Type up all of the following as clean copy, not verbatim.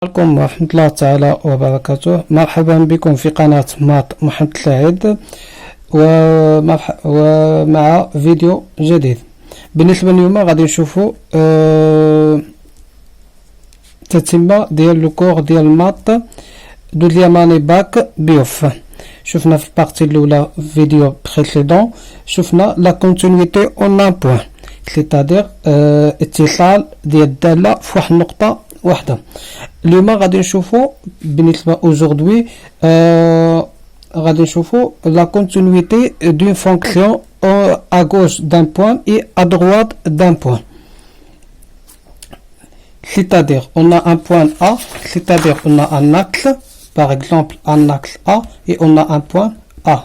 عليكم ورحمة الله تعالى وبركاته. مرحبا بكم في قناة ماط محمد السعيد ومع فيديو جديد. بالنسبة اليوم غادي نشوفوا تتمة ديال لو كور ديال الماط دوزيام اني باك بيوف. شفنا في البارتي الاولى فيديو بريسيدون شفنا لا كونتينيتي اون ان بوين، سيتادير اتصال ديال الدالة في واحد النقطة واحدة. اليوم غادي نشوفوا بالنسبة اوجوردي غادي نشوفوا لا كونتينيتي دون فونكسيون à gauche d'un point et à droite d'un point. C'est-à-dire on a un point A, c'est-à-dire on a un axe, par exemple un axe A, et on a un point A,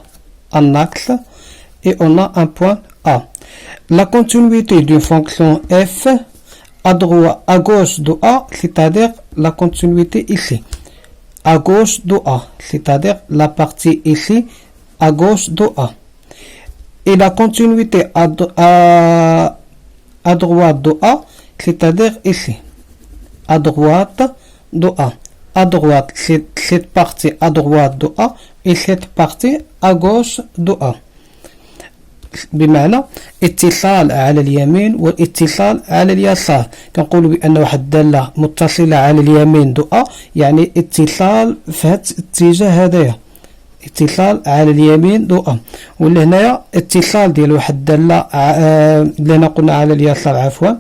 un axe, et on a un point A. La continuité d'une fonction f à droite, à gauche de A, c'est-à-dire la continuité ici, à gauche de A, c'est-à-dire la partie ici, à gauche de A. Et la continuité à droite de A, c'est-à-dire ici, à droite de A. À droite, c'est cette partie à droite de A et cette partie à gauche de A. بمعنى اتصال على اليمين والاتصال على اليسار. كنقولوا بأن واحد الدالة متصلة على اليمين دو أ يعني اتصال في هذا الاتجاه هذايا، اتصال على اليمين دو أ. ولا هنايا اتصال ديال واحد الدالة اللي هنا قلنا على اليسار عفوا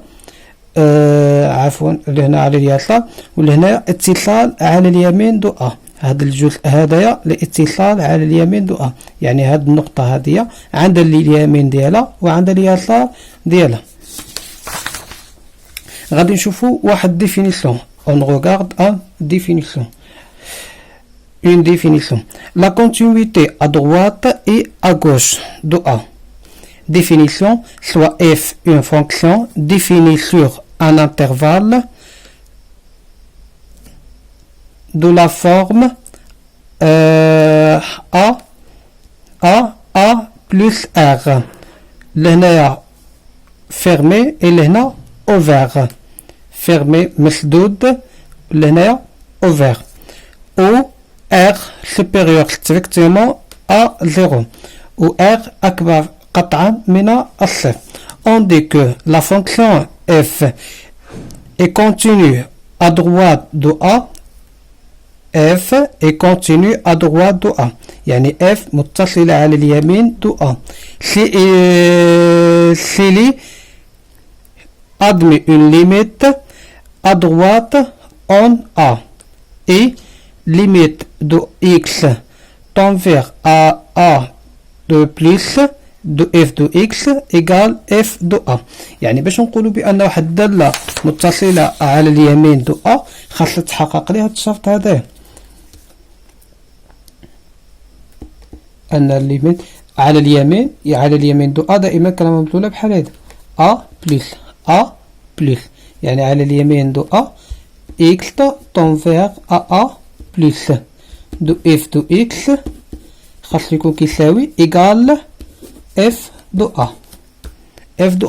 اللي هنا على اليسار، ولا هنايا اتصال على اليمين دو أ. هذا الجزء هذايا الاتصال على اليمين دو أ، يعني هذه النقطة هذه عند اليمين ديالها وعند اليسار ديالها. غادي نشوفوا واحد ديفينيسيون. on regarde un définition. Une définition. La continuité à droite et à gauche de A. Définition, soit f une fonction définie sur un intervalle de la forme A plus R. لهنا fermé et لهنا ouvert. Fermé مسدود لهنا ouvert. Où R supérieur strictement à 0 ou R أكبر قطعا من الصفر. On dit que la fonction f est continue à droite de A. f est continue à droite de A يعني f متصلة على اليمين de A. s'il admet une limite à droite en A et limite de x tend vers A de plus de f de x égale f de A. يعني باش نقولوا بأن واحد الدالة متصلة على اليمين de A خاصها تحقق لها الشرط هذا، أن الليميت على اليمين دو أ دائما كلمة مبدولة بحال هذا أ بلس يعني على اليمين دو أ إكس تنفيغ أ بلس دو إف دو إكس خاصو يكون كيساوي إيكال إف دو أ.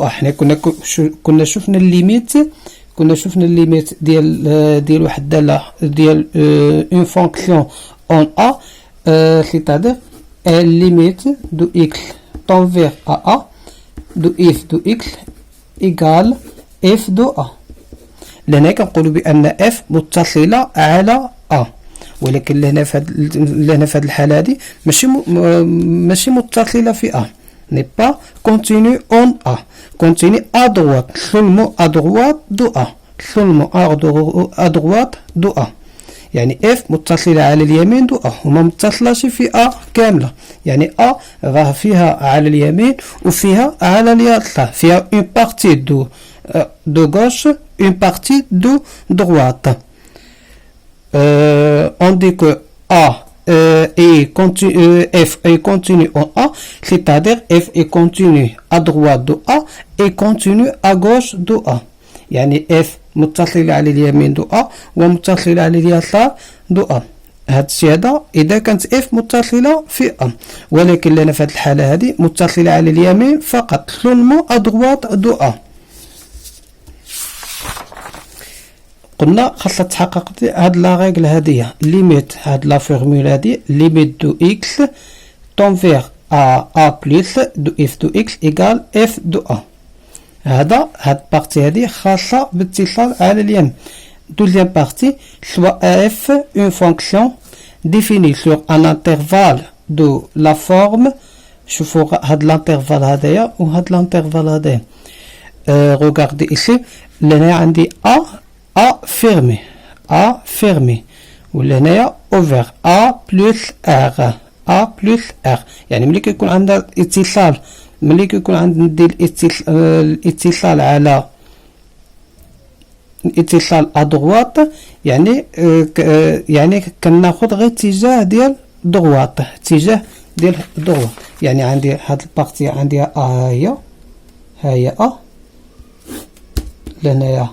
حنا كنا شفنا الليميت ديال واحد الدالة ديال اون فونكسيون اون أ c'est-à-dire limite de x tend vers A de f de x égale f de A. لهنا كنقولوا بأن f متصلة على A، ولكن لهنا في هذه الحالة هذه ماشي متصلة في A. n'est pas continue en A. continue à droite, seulement à droite de A. seulement à droite de A. يعني f متصلة على اليمين دو أ وما متصلش في أ كاملة، يعني أ راه فيها على اليمين وفيها على اليسار، فيها une partie de gauche une partie de droite. On dit que A f est continu en A, c'est-à-dire f est continu à droite de A et continu à gauche de A. يعني f متصلة على اليمين دو أ ومتصلة على اليسار دو أ. هاد الشيء هذا إذا كانت اف متصلة في أ، ولكن لنا في هاد الحالة هذه متصلة على اليمين فقط seulement à droite دو أ. قلنا خاصها تحقق هاد لا ريغل هادية ليميت هاد لا فورمول هادي ليميت دو اكس تنفيغ ا بلس دو اف دو اكس ايكال اف دو ا. هاد بارتي هادي خاصة باتصال على اليمين. Deuxième partie, soit f une fonction définie sur un intervalle de la forme. شوفوا هاد l'intervalle هذايا و هاد l'intervalle هذايا. Regardez ici, لهنا عندي A fermé, A fermé. ولهنايا ouvert, A plus R, A plus R. يعني ملي كيكون عندنا اتصال، ملي كيكون عندي الاتصال على اتصال ادغواط، يعني كناخذ غير اتجاه ديال دغواط، اتجاه ديال دغواط. يعني عندي هاد البارتي عندي ها هي لهنايا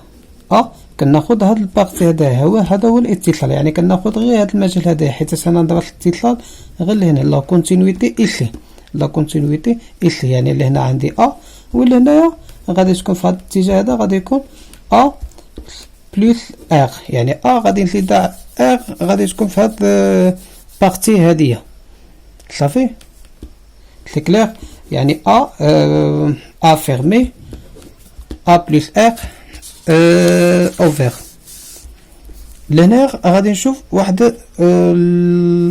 كناخذ هاد البارتي هذا هو الاتصال. يعني كناخذ غير هاد المجال هذا، حيت انا ندير الاتصال غير لهنا لا كونتينيتي ايسي، لا كونتينيتي ايسي. يعني لهنا عندي ولهنايا غادي تكون في هاد الاتجاه هذا غادي يكون بلس ار. يعني غادي نزيد ار غادي تكون في هاد بارتي هادية. صافي سي كلير. يعني ا فيرمي ا بلس ار اوفر. لهنا غادي نشوف واحد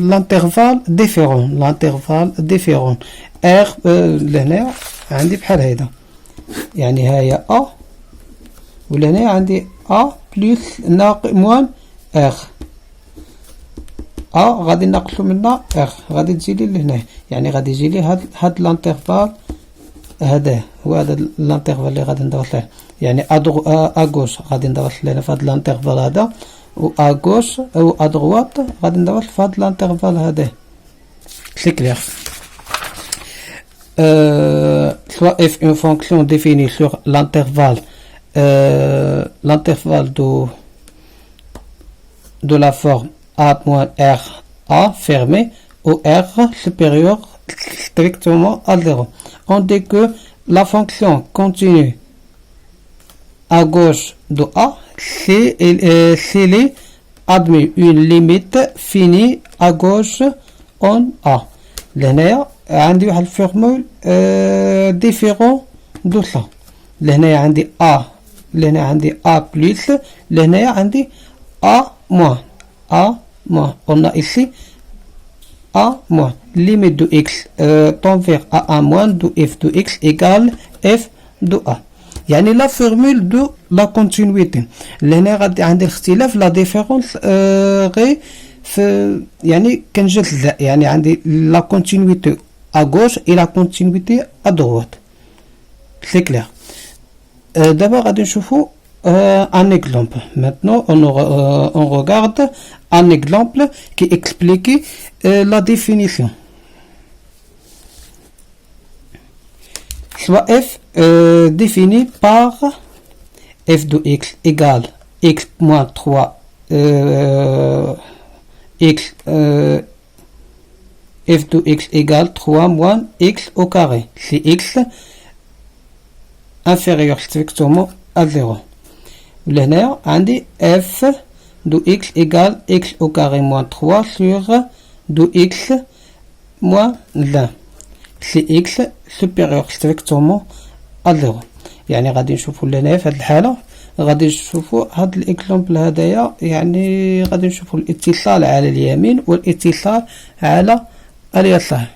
لانترفال ديفيرون ار. لهنا عندي بحال هيدا، يعني هاهي ولهنا عندي بلس موان ار. غادي ناقصو منها غادي تجي لي لهنا. يعني غادي يجي لي هاد لانترفال هذا هو هذا لانترفال اللي غادي ندوز ليه. يعني اغوش غادي ندوز لهنا في هاد لانترفال هذا، و اغوش او ادغوات غادي ندوز في هاد لانترفال هذا. سي كلير. Soit f une fonction définie sur l'intervalle de la forme a moins r a fermé ou r supérieur strictement à 0. On dit que la fonction continue à gauche de a s'il est admis une limite finie à gauche en a. لهنايا عندي واحد الفورمول ديفيرون دو سا. لهنايا عندي لهنا عندي بلس، لهنايا عندي موان قلنا ici موان limite de x tend vers a moins de f de x égale f de a. يعني لا فورمول دو لا كونتينيتي. لهنا غادي عندي الاختلاف لا ديفيرونس غير في، يعني كنجزء. يعني عندي لا كونتينيتي à gauche et la continuité à droite. C'est clair. D'abord غادي نشوفوا un exemple. Maintenant on regarde un exemple qui explique la définition. Soit f défini par f de x égale x moins 3 x f de x égale 3 moins x au carré. Si x inférieur strictement à 0. لهنا عندي f de x égale x au carré moins 3 sur de x moins 1. Si x supérieur strictement à 0. يعني غادي نشوفوا لهنا في هذه الحالة غادي نشوفوا هاد الاكزامبل هدايا. يعني غادي نشوفوا الاتصال على اليمين والاتصال على اليسار.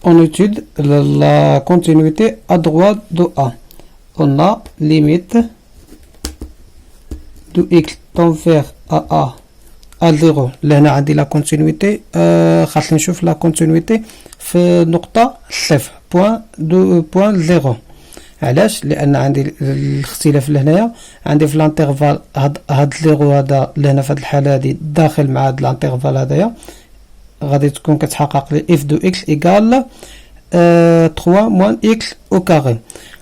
On étude la continuité à droite de A. On a limite de x tend vers a 0. لهنا عندي لا كونتينيتي. خاصني نشوف لا كونتينيتي في نقطة صفر بوان زيرو. علاش؟ لان عندي الاختلاف لهنايا عندي في لانترفال هاد زيرو هذا لهنا في هاد الحالة هادي داخل مع هاد لانترفال هدايا غادي تكون كتحقق لي اف دو اكس ايكال 3 موان اكس او كاري.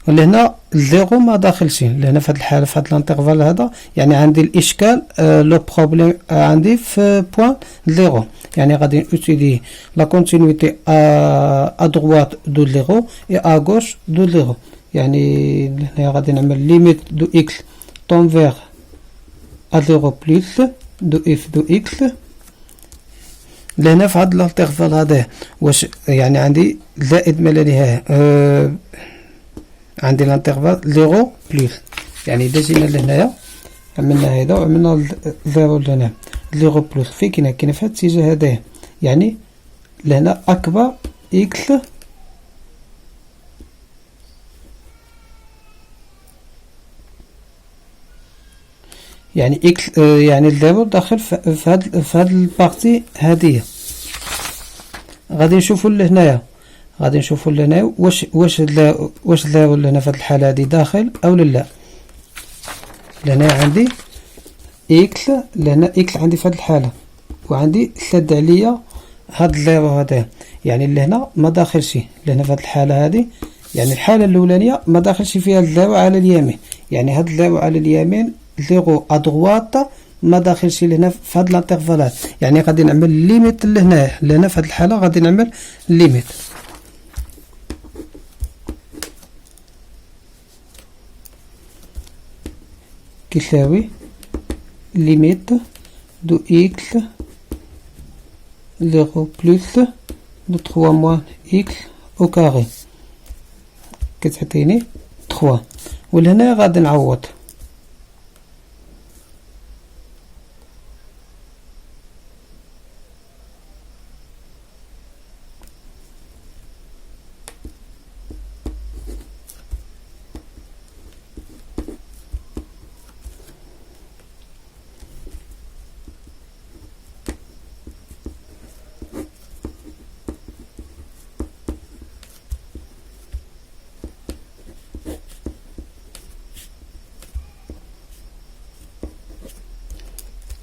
ولهنا زيرو ما داخلش لهنا في هاد الحالة في هاد لانترفال هذا. يعني عندي الاشكال لو بروبليم عندي في بوان زيرو. يعني غادي نوتيلي لا كونتينيتي à droite de 0 et à gauche de 0. يعني هنا غادي نعمل ليميت دو إكس طون فيغ أ زيرو بلس دو إف دو إكس. لهنا في هاد الانترفال هذا واش يعني عندي زائد ما لا نهاية، عندي الانترفال زيرو بلس، يعني إذا جينا لهنايا عملنا هذا وعملنا زيرو لهنا زيرو بلس في كاين في هاد الاتجاه هذايا، يعني لهنا أكبر إكس يعني إكس يعني الزيرو داخل في هاد البارتي هادية. غادي نشوفو لهنايا واش الزيرو لهنا في هاد الحالة هادي داخل أو لا. لهنا عندي إكس، لهنا إكس عندي في هاد الحالة، وعندي سد عليا هاد الزيرو هذا، يعني لهنا ما داخلش. لهنا في هاد الحالة هادي يعني الحالة الأولانية ما داخلش فيها الزيرو على اليمين، يعني هاد الزيرو على اليمين زيرو أدغوات ما داخلش لهنا في هاد الانترفالات، يعني غادي نعمل ليميت لهنايا. لهنا في هاد الحالة غادي نعمل ليميت كيساوي ليميت دو إكس زيرو بلس دو 3 موان إكس أو كاري كتعطيني 3. ولهنا غادي نعوض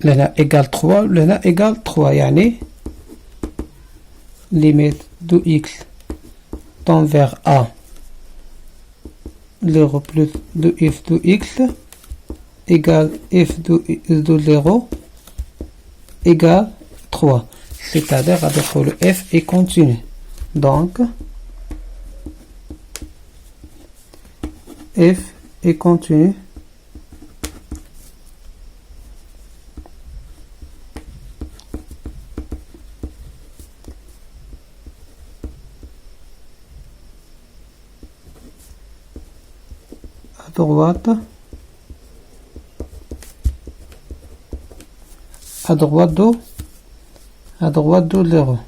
لهنا إيكال 3 ولهنا إيكال 3، يعني ليميت دو إكس طون فيغ أ زيرو بلس دو إف دو إكس إيكال إف دو زيرو إيكال 3. c'est-à-dire غادي نقولو إف إي كونتينيو، دونك إف إي كونتينيو à droite دو زيرو.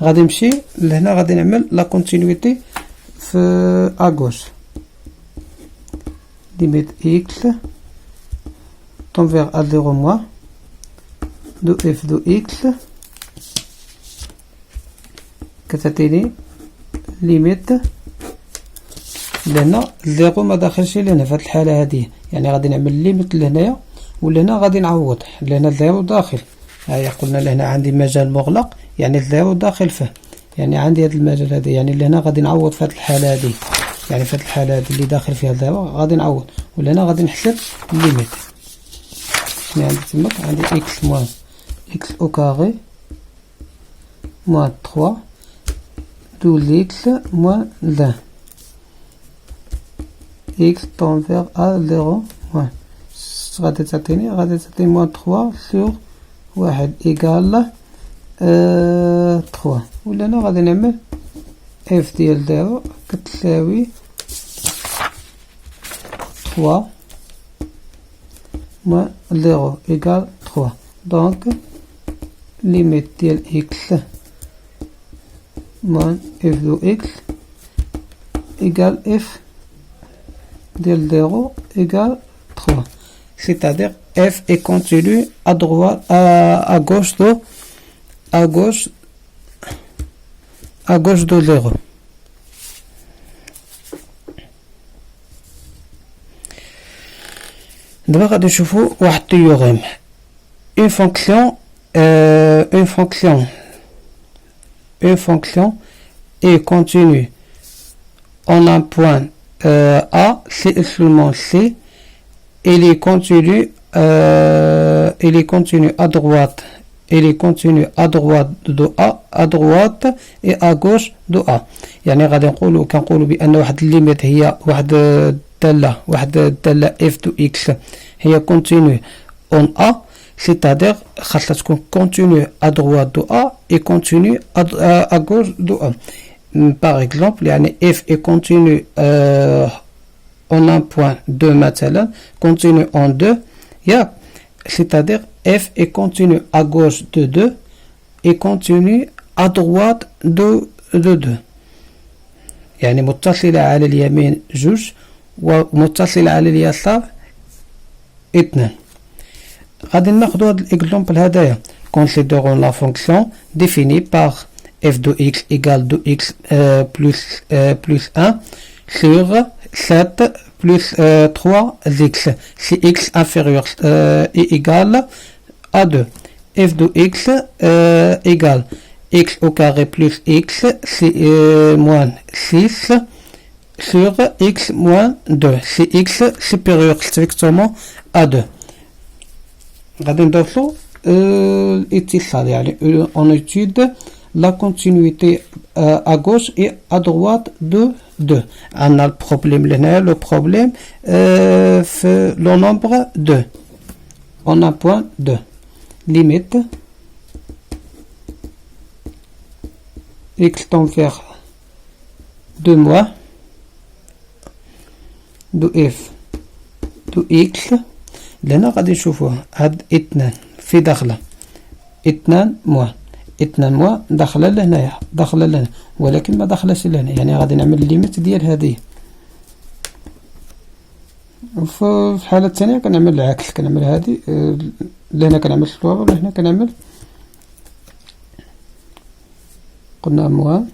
غادي نمشي لهنا غادي نعمل لا كونتينيتي في اغوش ليميت اكس طون فيغ ا زيرو موان دو اف دو اكس كتعطيني ليميت لهنا زيرو ما داخلش لهنا في هاد الحالة هادي، يعني غادي نعمل ليميت لهنايا ولهنا غادي نعوض. لهنا زيرو داخل، هيا قلنا لهنا عندي مجال مغلق، يعني الزيرو داخل فيه، يعني عندي هذا المجال هذا، يعني لهنا غادي نعوض في هذه الحالة هذه، يعني في هذه الحالة هذه اللي داخل فيها الزيرو غادي نعوض، ولهنا غادي نحسب ليميت. شنو عندي تماك؟ عندي إكس موان إكس أو كاري موان 3 12 إكس موان 20 إكس طون فيغ أ زيرو موان غادي تعطيني موان 3 سور واحد إيكال 3. ولهنا غادي نعمل اف ديال زيرو كتساوي 3 موان زيرو إيكال 3، دونك ليميت ديال إكس موان اف دو إكس إيكال اف ديال زيرو إيكال 3. c'est-à-dire f est continu à droite à gauche de 0. دابا غادي نشوفو واحد التيوريم. une fonction est continue en un point A, c'est seulement C. Il est continu à droite il est continu à droite de A, à droite et à gauche de A. يعني غادي نقولوا كنقولوا بأن واحد الليميت هي واحد الدالة f de x هي continue en A, c'est-à-dire خاصها تكون continue à droite de A et continue à gauche de A. Par exemple, يعني f est continue en un point 2 مثلا, continue en 2, c'est-à-dire f est continue à gauche de 2 et continue à droite de 2. يعني متصلة على اليمين جوج ومتصلة على اليسار 2. غادي ناخدو هاد الاكزامبل هدايا. Considérons la fonction définie par f de x égale de x plus 1 sur 7 plus 3x si x inférieur est égal à 2. f de x égale x au carré plus x moins 6 sur x moins 2 si x supérieur strictement à 2. غادي نضيفو الاتصال يعني on étude la continuité à gauche et à droite de 2. On a le problème fait le nombre 2. On a point 2. Limite x tend vers 2 mois de f de x. لهنا غادي نشوفوها هاد 2 في داخله 2 موان داخله لهنا ولكن ما داخلش لهنا يعني غادي نعمل الليميت ديال هذه. وفي الحاله الثانيه كنعمل العكس كنعمل هذه لهنا كنعمل سلوار ولهنا كنعمل قلنا موان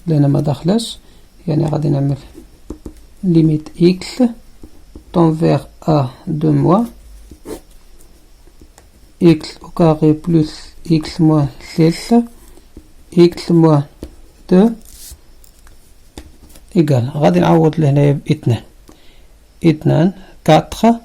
لهنا ما داخلاش يعني غادي نعمل ليميت x tend vers a de moins x au carré plus x moins 6 x moins 2 égal غادي نعوض لهنايا ب 2 4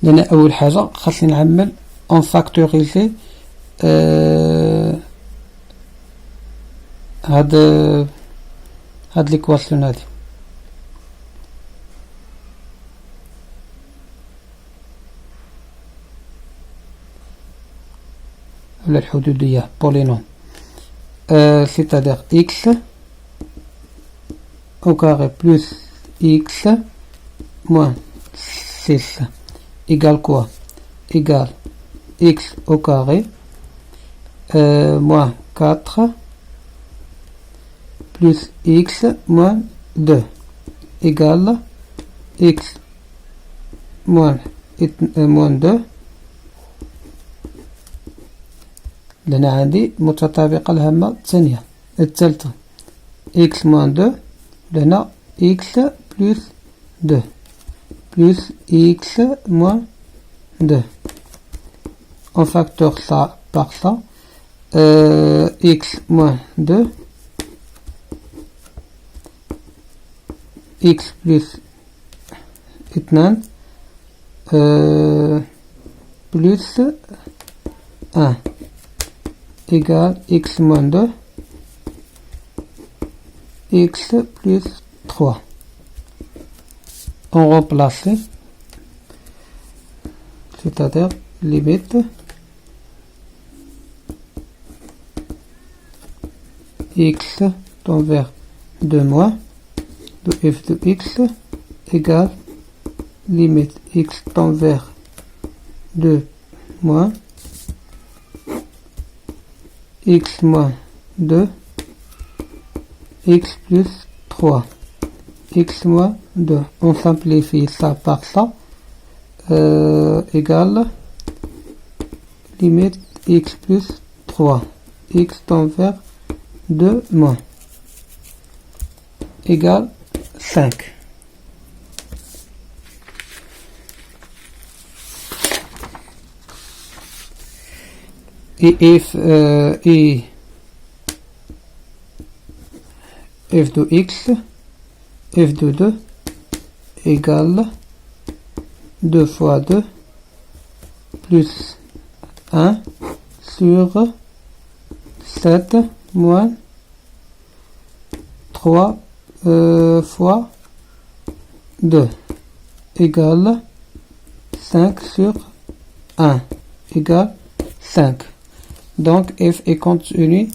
لأن أول حاجة خاصني نعمل اون فاكتوريزي هاد ليكواسيون هادي ولا الحدودية بولينوم c'est-à-dire x au carré plus x moins 6 égale quoi? Égale x au carré moins 4 plus x moins 2 égale x moins 2 لأن عندي متطابقة الهامة الثالثة x moins 2 لأن x plus 2 plus x moins 2. On facteur ça par ça. X moins 2. X plus 2. Plus 1. Égale x moins 2. X plus 3. On remplace, c'est-à-dire limite x tend vers 2 moins de f de x égale limite x tend vers 2 moins x moins 2 x plus 3 x moins 2. On simplifie ça par ça égale limite x plus 3 x tend vers 2 moins égale 5. Et if f de x, f de 2 égale 2 fois 2 plus 1 sur 7 moins 3 fois 2 égale 5 sur 1 égale 5. Donc f est contenu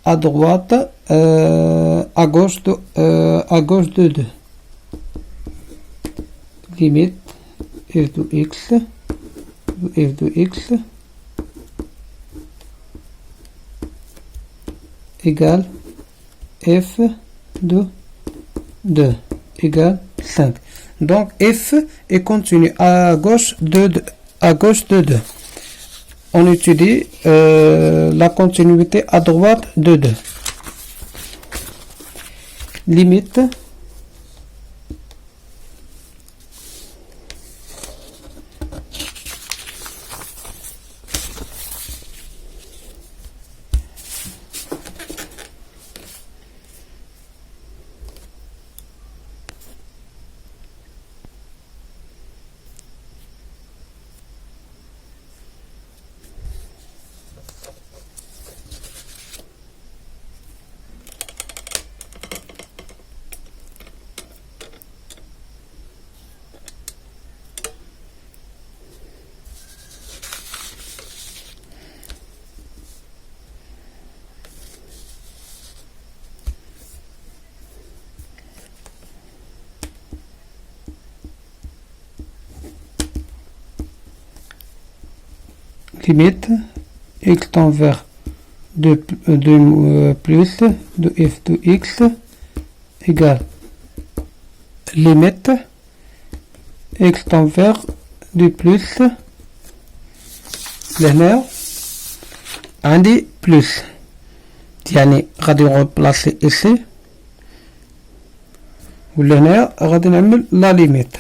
à droite, à gauche de 2. Limite f de x égale f de 2 égale 5. Donc f est contenu à gauche de 2. On étudie la continuité à droite de 2. Limite limite x tend vers 2 plus de f de x égale limite x tend vers 2 plus l'honneur عندي plus يعني غادي نربلاصي ici والهنا غادي نعمل لا ليميت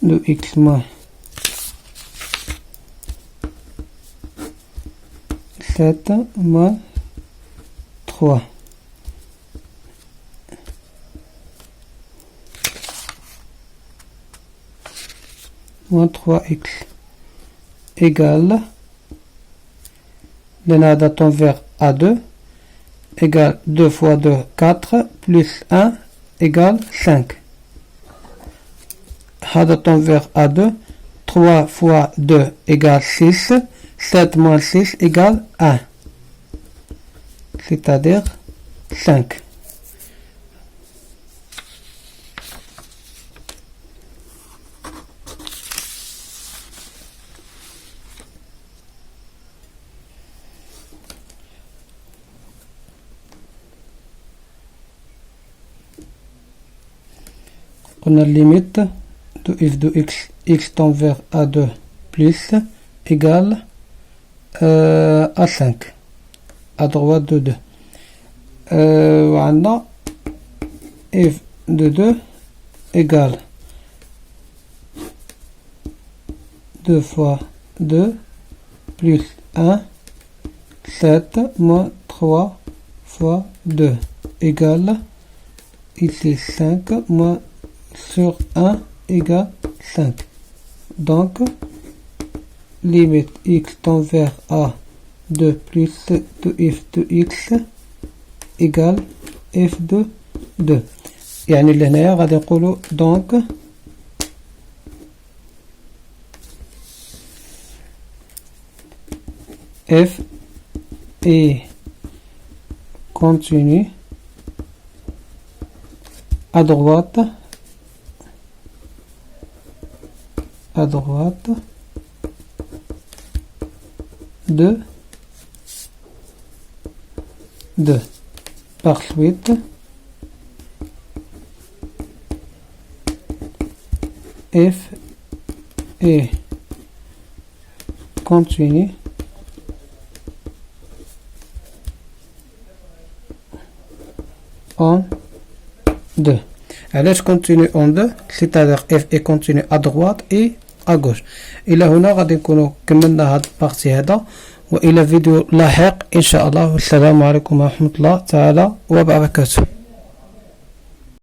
de x moins 7 moins 3 moins 3x égale l'enada tend vers A2 égale 2 fois 2 4 plus 1 égale 5. هذا tend vers A2 3 fois 2 égale 6 7 moins 6 égale 1 c'est-à-dire 5. On a limite de f de x tend vers A2 plus égale à 5 à droite de 2. On a f de 2 égale 2 fois 2 plus 1 7 moins 3 fois 2 égale ici 5 moins sur 1 égale 5. Donc, limite x tend vers A2 plus de f de x égale f de 2. يعني اللي هنايا غادي نقولوا donc f est continu à droite de 2. Par suite, f est continue en 2. علاش continue en 2 c'est-à-dire f est continue à droite et à gauche. الى هنا غادي نكونوا كملنا هاد البارتي هذا، والى فيديو لاحق ان شاء الله. والسلام عليكم ورحمة الله تعالى وبركاته.